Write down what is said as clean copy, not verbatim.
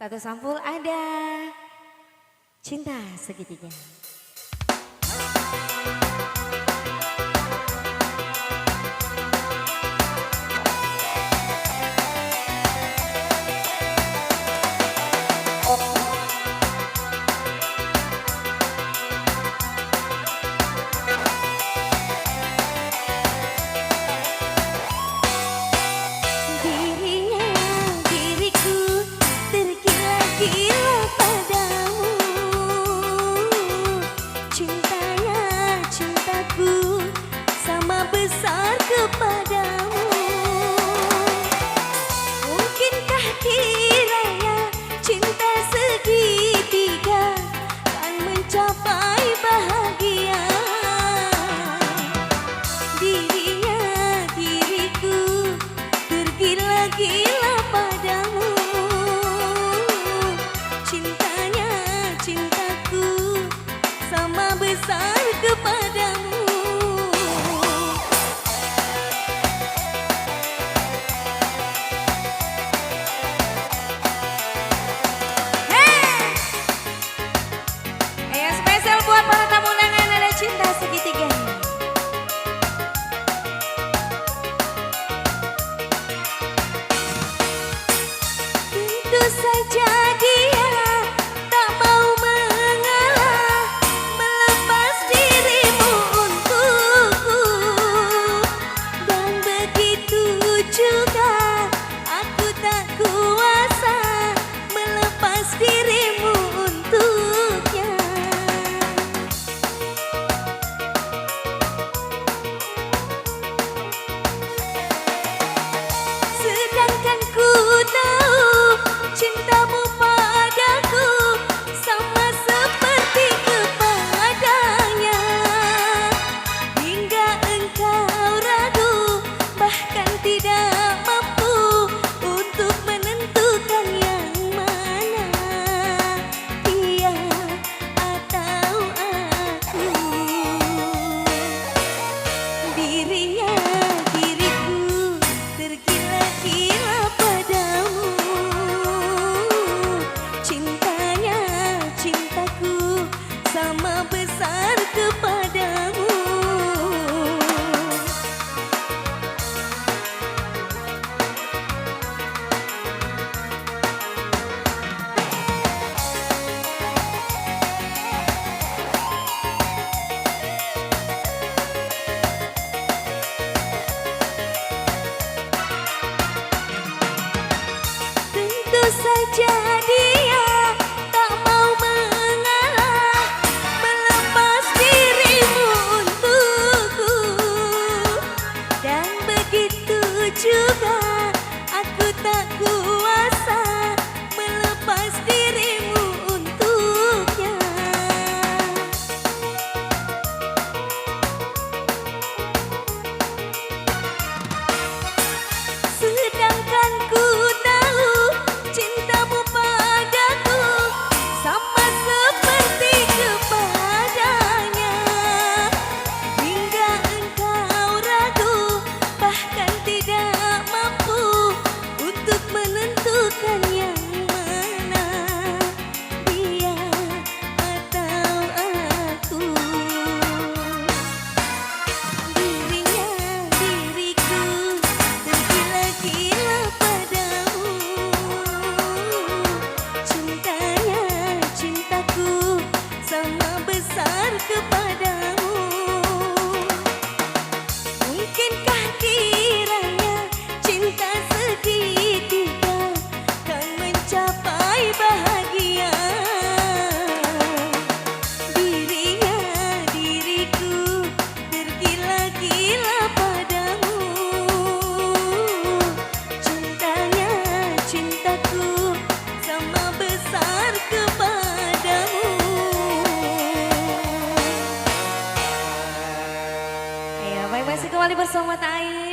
Satu sampul ada Cinta Segitiga. Besar kepadamu, mungkinkah kiranya cinta segitiga kan mencapai bahagia? Dirinya diriku tergila-gila padamu, cintanya cintaku sama besar kepadamu. Buat para tamu undangan ada Cinta Segitiga. Tentu saja dia tak mau mengalah, melepas dirimu untukku. Dan begitu juga aku tak kuasa melepas dirimu untuknya. Sedangkan ku tahu cintamu padaku sama seperti kepadanya. Hingga engkau ragu, bahkan tidak mampu untuk menentukan yang mana, dia atau aku. Dirinya diriku tergila-gila padamu, cintanya cintaku sama besar kepadamu. Tentu saja dia tak mau mengalah, melepas dirimu untukku. Dan begitu juga aku tak kuasa melepas dirimu untuknya. Sedangkan ku tahu cintamu padaku sama seperti kepadanya. Hingga engkau ragu, bahkan tidak mampu untuk menentukan yang mana, dia atau aku. Dirinya diriku tergila-gila padamu, cintanya cintaku sama besar kepadamu. Mungkinkah kiranya cinta segitiga kan mencapai bahagia? Dirinya diriku tergila-gila padamu, cintanya cintaku sama besar kepadamu. Ayo, baik masih kembali bersama Ta'ai.